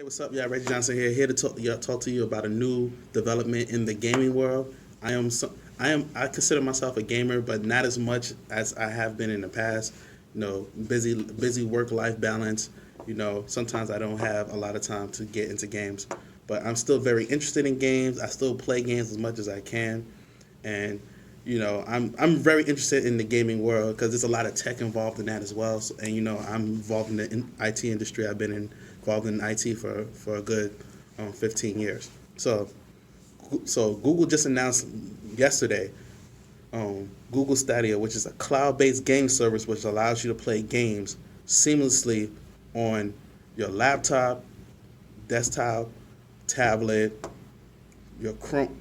Hey, what's up, y'all? Reggie Johnson here to talk to you about a new development in the gaming world. I consider myself a gamer, but not as much as I have been in the past. Busy work life balance. Sometimes I don't have a lot of time to get into games, but I'm still very interested in games. I still play games as much as I can, and I'm very interested in the gaming world because there's a lot of tech involved in that as well. And I'm involved in the IT industry. I've been involved in IT for a good 15 years. So Google just announced yesterday Google Stadia, which is a cloud-based game service which allows you to play games seamlessly on your laptop, desktop, tablet, your Chrome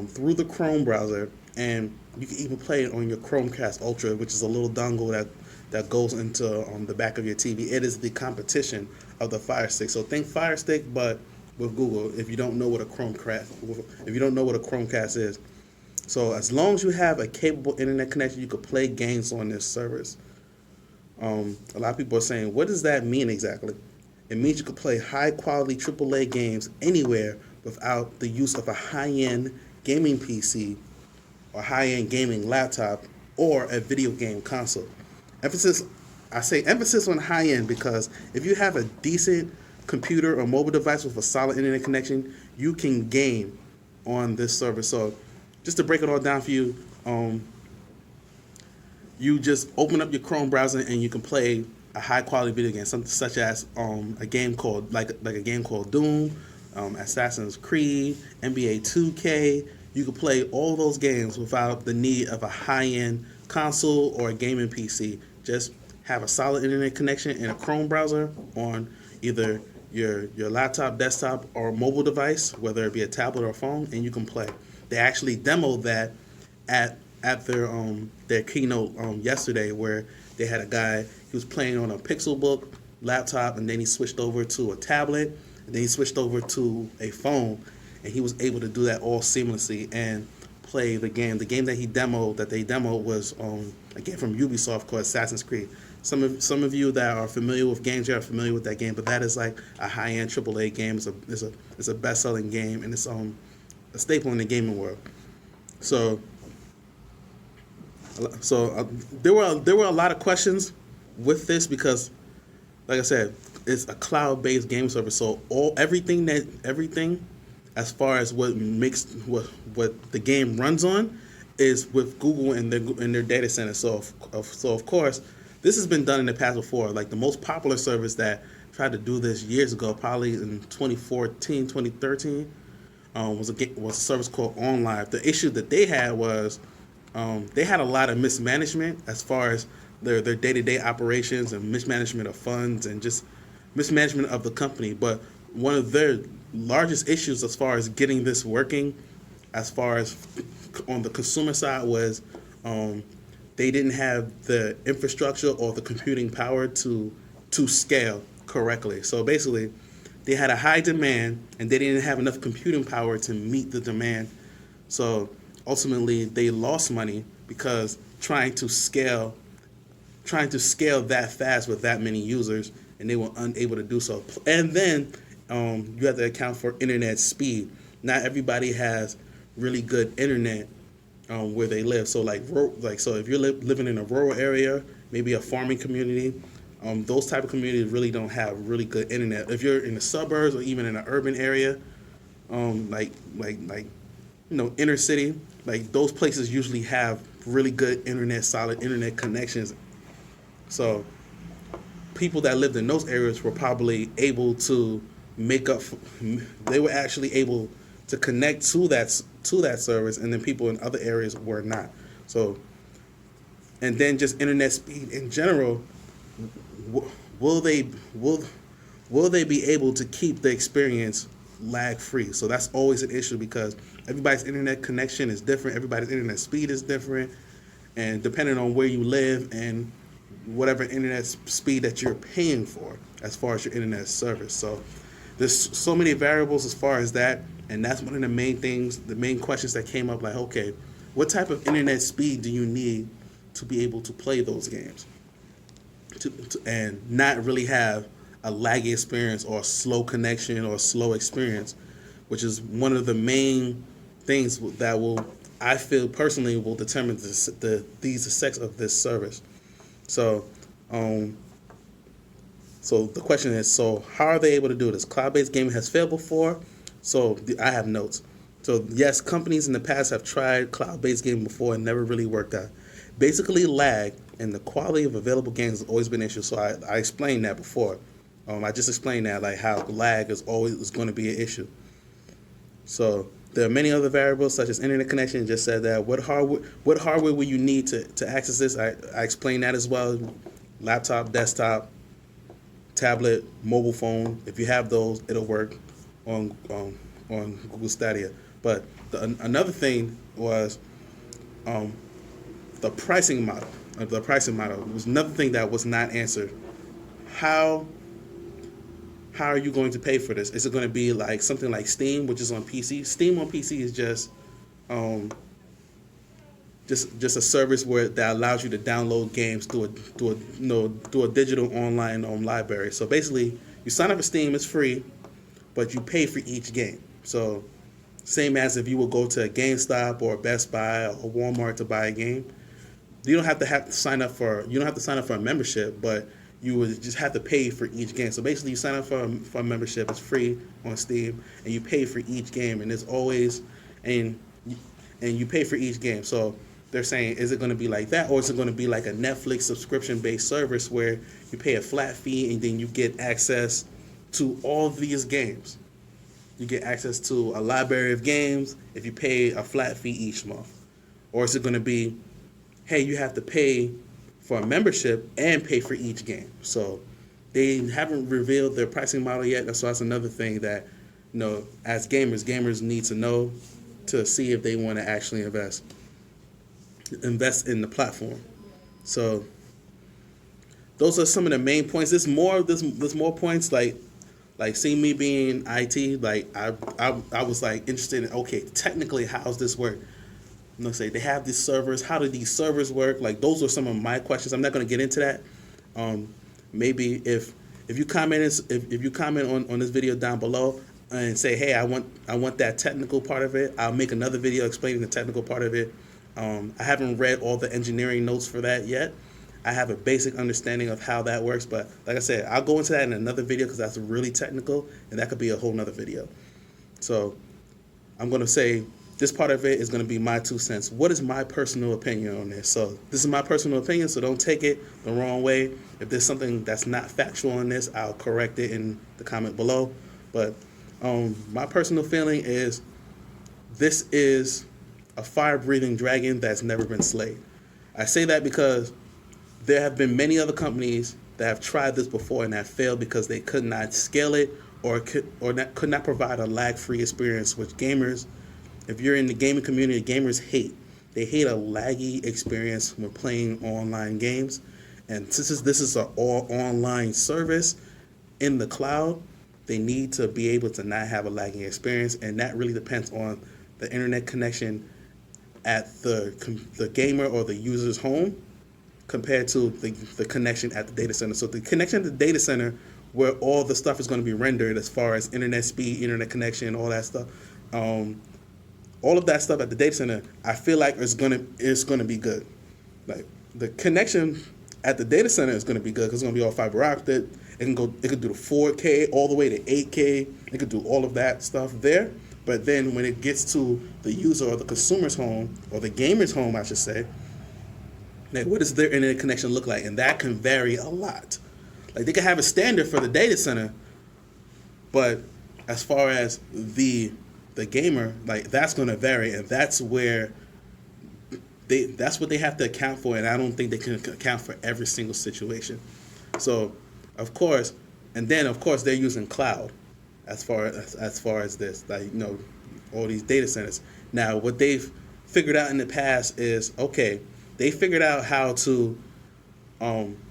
through the Chrome browser, and you can even play it on your Chromecast Ultra, which is a little dongle that goes into the back of your TV. It is the competition of the Fire Stick. So think Fire Stick, but with Google. If you don't know what a Chromecast is, so as long as you have a capable internet connection, you could play games on this service. A lot of people are saying, what does that mean exactly? It means you could play high quality AAA games anywhere without the use of a high end gaming PC or high end gaming laptop or a video game console. Emphasis, I say emphasis on high end because if you have a decent computer or mobile device with a solid internet connection, you can game on this service. So, just to break it all down for you, you just open up your Chrome browser and you can play a high quality video game, something such as a game called a game called Doom, Assassin's Creed, NBA 2K. You can play all those games without the need of a high end console or a gaming PC. Just have a solid internet connection and a Chrome browser on either your laptop, desktop, or mobile device, whether it be a tablet or a phone, and you can play. They actually demoed that at their keynote yesterday, where they had a guy, he was playing on a Pixelbook laptop, and then he switched over to a tablet, and then he switched over to a phone, and he was able to do that all seamlessly and play the game. The game that they demoed was a game from Ubisoft called Assassin's Creed. Some of you that are familiar with games, you are familiar with that game, but that is like a high end AAA game. It's a best selling game, and it's a staple in the gaming world. So there were a lot of questions with this because, like I said, it's a cloud based game service. So everything as far as what makes what the game runs on is with Google and their data center. So of course, this has been done in the past before. Like the most popular service that tried to do this years ago, probably in 2014, 2013, was a service called OnLive. The issue that they had was they had a lot of mismanagement as far as their day-to-day operations and mismanagement of funds and just mismanagement of the company. But one of their largest issues as far as getting this working, as far as on the consumer side, was they didn't have the infrastructure or the computing power to scale correctly. So basically, they had a high demand and they didn't have enough computing power to meet the demand. So ultimately, they lost money because trying to scale that fast with that many users, and they were unable to do so. And then you have to account for internet speed. Not everybody has really good internet where they live. So so if you're living in a rural area, maybe a farming community, those type of communities really don't have really good internet. If you're in the suburbs or even in an urban area, inner city, like those places usually have really good internet, solid internet connections. So people that lived in those areas were probably able to make up. They were actually able to connect to that service, and then people in other areas were not. So, and then just internet speed in general. Will they be able to keep the experience lag free? So that's always an issue because everybody's internet connection is different. Everybody's internet speed is different, and depending on where you live and whatever internet speed that you're paying for as far as your internet service. So there's so many variables as far as that, and that's one of the main questions that came up. Like, okay, what type of internet speed do you need to be able to play those games, and not really have a laggy experience or slow connection or slow experience, which is one of the main things that will, I feel personally, will determine the success of this service. So, um, so the question is, so how are they able to do this? Cloud-based gaming has failed before, so I have notes. So yes, companies in the past have tried cloud-based gaming before and never really worked out. Basically, lag and the quality of available games has always been an issue. So I explained that before. I just explained that, like how lag is going to be an issue. So there are many other variables such as internet connection. Just said that. What hardware will you need to access this? I explained that as well. Laptop, desktop, tablet, mobile phone. If you have those, it'll work on Google Stadia. But another thing was the pricing model. The pricing model was another thing that was not answered. How are you going to pay for this? Is it going to be like something like Steam, which is on PC? Steam on PC is just a service that allows you to download games through a digital online library. So basically, you sign up for Steam, it's free, but you pay for each game. So same as if you would go to a GameStop or Best Buy or Walmart to buy a game. You don't have to sign up for a membership, but you would just have to pay for each game. So basically, you sign up for a membership. It's free on Steam, and you pay for each game. And you pay for each game. So they're saying, is it going to be like that, or is it going to be like a Netflix subscription-based service where you pay a flat fee and then you get access to all these games? You get access to a library of games if you pay a flat fee each month, or is it going to be, hey, you have to pay for a membership and pay for each game? So they haven't revealed their pricing model yet. So that's another thing that, as gamers need to know to see if they want to actually invest in the platform. So those are some of the main points. There's more points like seeing me being IT. Like I was like interested in, okay, technically how's this work? Say they have these servers. How do these servers work? Like those are some of my questions. I'm not going to get into that. Maybe if you comment on this video down below and say, hey, I want that technical part of it, I'll make another video explaining the technical part of it. I haven't read all the engineering notes for that yet. I have a basic understanding of how that works, but like I said, I'll go into that in another video because that's really technical, and that could be a whole nother video. So I'm going to say this part of it is going to be my 2 cents. What is my personal opinion on this? So this is my personal opinion, so don't take it the wrong way. If there's something that's not factual in this, I'll correct it in the comment below. But my personal feeling is this is a fire-breathing dragon that's never been slayed. I say that because there have been many other companies that have tried this before and have failed because they could not scale it or could not provide a lag-free experience, which gamers, if you're in the gaming community, gamers hate. They hate a laggy experience when playing online games. And since this is an all-online service in the cloud, they need to be able to not have a lagging experience, and that really depends on the internet connection at the gamer or the user's home compared to the connection at the data center. So the connection at the data center, where all the stuff is going to be rendered as far as internet speed, internet connection, all that stuff, all of that stuff at the data center, I feel like it's gonna be good. Like the connection at the data center is gonna be good because it's gonna be all fiber optic. It could do the 4K all the way to 8K. It could do all of that stuff there. But then when it gets to the user or the consumer's home, or the gamer's home, I should say, like what does their internet connection look like? And that can vary a lot. Like they can have a standard for the data center, but as far as the gamer, like that's going to vary, and that's what they have to account for, and I don't think they can account for every single situation. So of course they're using cloud as far as this, like all these data centers. Now what they've figured out in the past is, okay, they figured out how to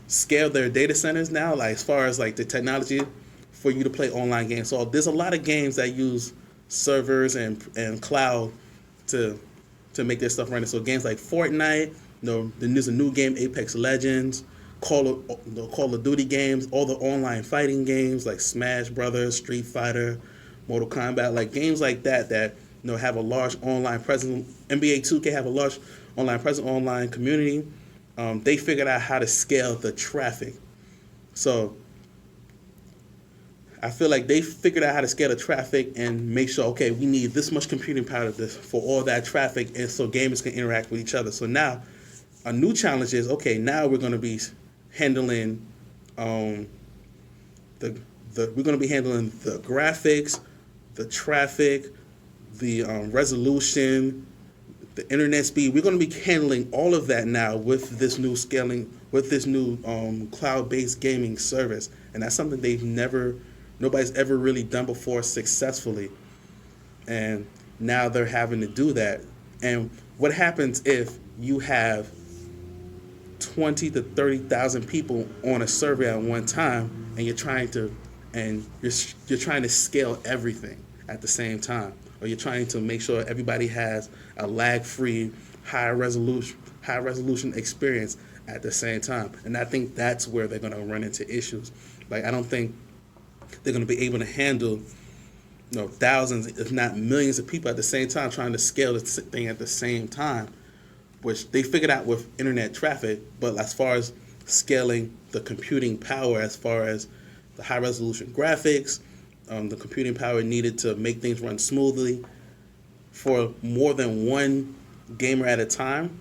scale their data centers now, like as far as like the technology for you to play online games. So there's a lot of games that use servers and cloud to make their stuff run. So games like Fortnite, then there's a new game, Apex Legends, Call of Duty games, all the online fighting games like Smash Brothers, Street Fighter, Mortal Kombat, like games like that have a large online presence. NBA 2K have a large online community. They figured out how to scale the traffic. So I feel like they figured out how to scale the traffic and make sure, okay, we need this much computing power for all that traffic, and so gamers can interact with each other. So now, a new challenge is, okay, now we're going to be handling we're going to be handling the graphics, the traffic, the resolution, the internet speed. We're going to be handling all of that now with this new scaling, with this new cloud-based gaming service, and that's something nobody's ever really done before successfully, and now they're having to do that. And what happens if you have 20 to 30,000 people on a survey at one time, and you're trying to scale everything at the same time, or you're trying to make sure everybody has a lag-free, high resolution experience at the same time. And I think that's where they're going to run into issues. Like, I don't think they're going to be able to handle thousands, if not millions of people at the same time trying to scale this thing at the same time, which they figured out with internet traffic. But as far as scaling the computing power, as far as the high resolution graphics, the computing power needed to make things run smoothly for more than one gamer at a time,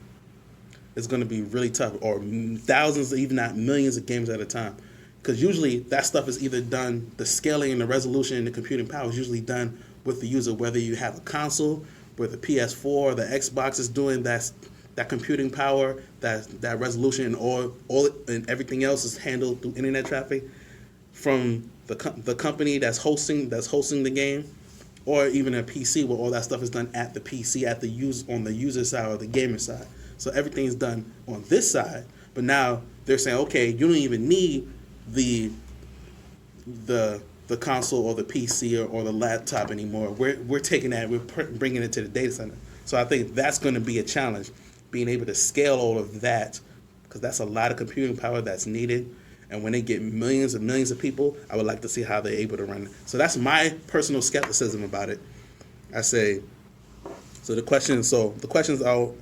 is going to be really tough, or thousands, even not millions of gamers at a time. Because usually that stuff is either done, the scaling and the resolution and the computing power is usually done with the user, whether you have a console, where the PS4 or the Xbox is doing that computing power, that resolution, and all and everything else is handled through internet traffic from the company that's hosting the game, or even a PC where all that stuff is done at the PC, on the user side or the gamer side. So everything's done on this side, but now they're saying, okay, you don't even need the console or the PC or the laptop anymore. We're taking that, we're bringing it to the data center. So I think that's going to be a challenge, being able to scale all of that, because that's a lot of computing power that's needed. And when they get millions and millions of people, I would like to see how they're able to run it. So that's my personal skepticism about it. I say, the questions are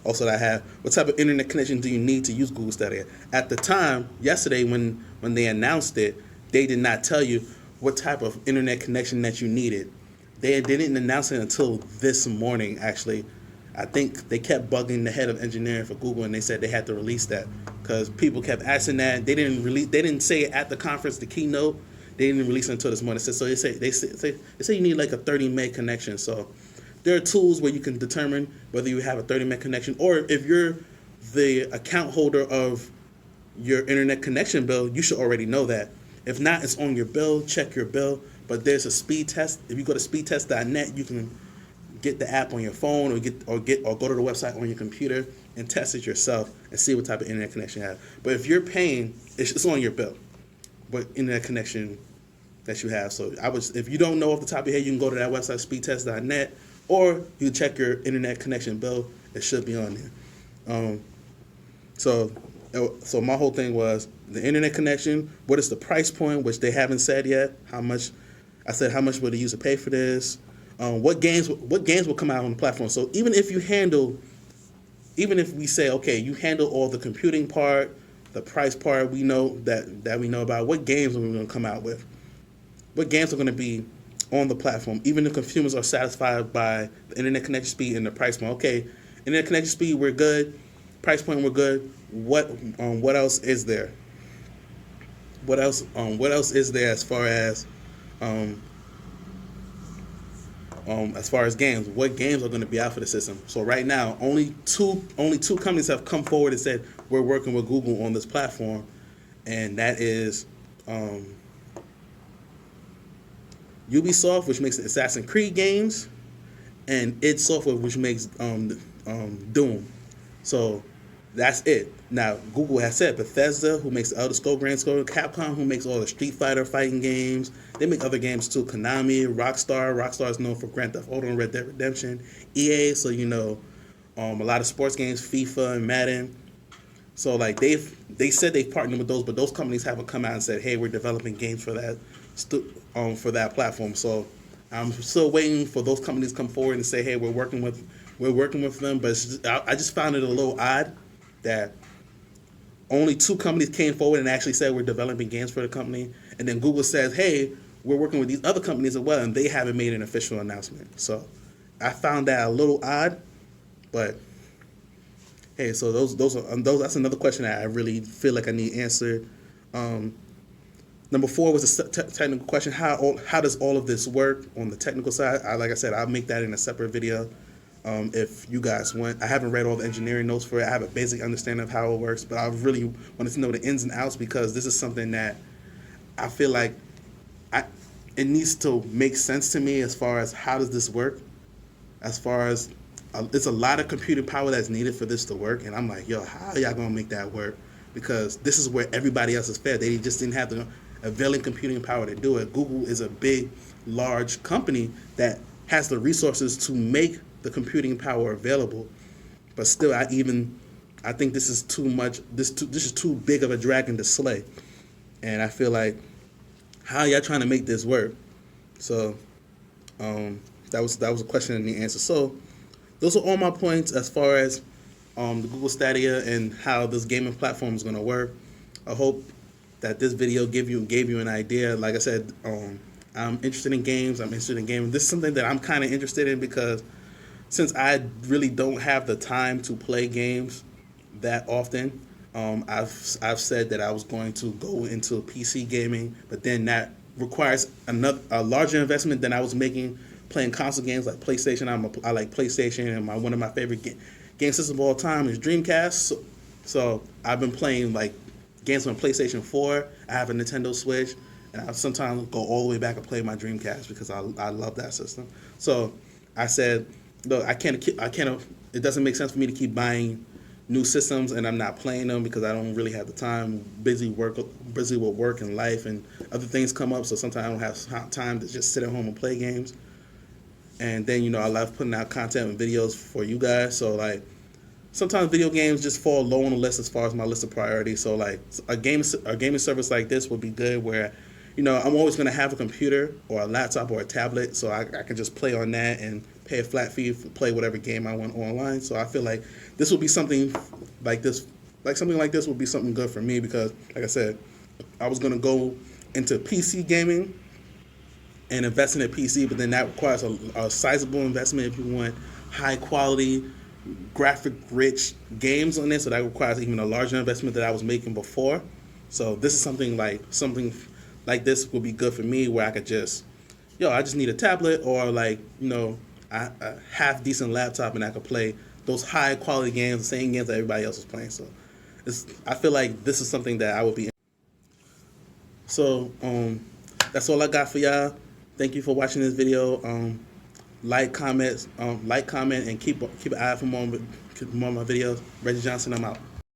also that I have: what type of internet connection do you need to use Google Stadia? At the time, yesterday, when they announced it, they did not tell you what type of internet connection that you needed. They didn't announce it until this morning, actually. I think they kept bugging the head of engineering for Google, and they said they had to release that because people kept asking that. They didn't say it at the conference, the keynote. They didn't release it until this morning. So they say you need like a 30 meg connection. So there are tools where you can determine whether you have a 30 meg connection, or if you're the account holder of your internet connection bill, you should already know that. If not, it's on your bill. Check your bill. But there's a speed test. If you go to speedtest.net, you can get the app on your phone, or go to the website on your computer and test it yourself and see what type of internet connection you have. But if you're paying, it's on your bill what internet connection that you have. So if you don't know off the top of your head, you can go to that website, speedtest.net, or you check your internet connection bill. It should be on there. So my whole thing was the internet connection. What is the price point, which they haven't said yet? How much? I said, how much will the user pay for this? What games will come out on the platform? So even if we say, okay, you handle all the computing part, the price part, we know that we know about. What games are we going to come out with? What games are going to be on the platform? Even if consumers are satisfied by the internet connection speed and the price point. Okay, internet connection speed, we're good. Price point, we're good. What else is there? What else is there as far as games? What games are going to be out for the system? So right now, only two companies have come forward and said we're working with Google on this platform, and that is Ubisoft, which makes Assassin's Creed games, and id Software, which makes Doom. So that's it. Now, Google has said Bethesda, who makes Elder Scrolls Grand Scrolls, Capcom, who makes all the Street Fighter fighting games. They make other games too. Konami, Rockstar. Rockstar is known for Grand Theft Auto and Red Dead Redemption. EA, so a lot of sports games, FIFA and Madden. So like they said they've partnered with those, but those companies haven't come out and said, hey, we're developing games for that for that platform. So I'm still waiting for those companies to come forward and say, hey, we're working with them. But I just found it a little odd that only two companies came forward and actually said we're developing games for the company, and then Google says, hey, we're working with these other companies as well, and they haven't made an official announcement. So I found that a little odd, but hey, so those that's another question that I really feel like I need answered. Number four was a technical question. How does all of this work on the technical side? Like I said, I'll make that in a separate video. If you guys want, I haven't read all the engineering notes for it. I have a basic understanding of how it works, but I really wanted to know the ins and outs because this is something that I feel like it needs to make sense to me as far as how does this work. As far as it's a lot of computing power that's needed for this to work, and I'm like, yo, how are y'all gonna make that work? Because this is where everybody else is fed. They just didn't have the availing computing power to do it. Google is a big, large company that has the resources to make the computing power available, but still, I think this is too much. This is too big of a dragon to slay, and I feel like how y'all trying to make this work? So that was a question and the answer. So those are all my points as far as the Google Stadia and how this gaming platform is going to work. I hope that this video gave you an idea. Like I said, I'm interested in games. I'm interested in gaming. This is something that I'm kind of interested in because since I really don't have the time to play games that often, I've said that I was going to go into PC gaming, but then that requires a larger investment than I was making playing console games like PlayStation. I like PlayStation, and one of my favorite game systems of all time is Dreamcast. So I've been playing like games on PlayStation 4. I have a Nintendo Switch, and I sometimes go all the way back and play my Dreamcast because I love that system. So I said, look, I can't. It doesn't make sense for me to keep buying new systems and I'm not playing them because I don't really have the time. Busy with work and life, and other things come up. So sometimes I don't have time to just sit at home and play games. And then I love putting out content and videos for you guys. So like sometimes video games just fall low on the list as far as my list of priorities. So like a gaming service like this would be good where I'm always going to have a computer or a laptop or a tablet, so I can just play on that and pay a flat fee to play whatever game I want online. So I feel like this will be something like this. Like something like this would be something good for me because, like I said, I was going to go into PC gaming and invest in a PC, but then that requires a sizable investment if you want high quality, graphic rich games on this. So that requires even a larger investment that I was making before. So this is something like this would be good for me where I could just, I just need a tablet or a half decent laptop and I could play those high quality games, the same games that everybody else is playing. So I feel like this is something that I would be. So that's all I got for y'all. Thank you for watching this video. Like, comment, and keep an eye for more of my videos. Reggie Johnson, I'm out.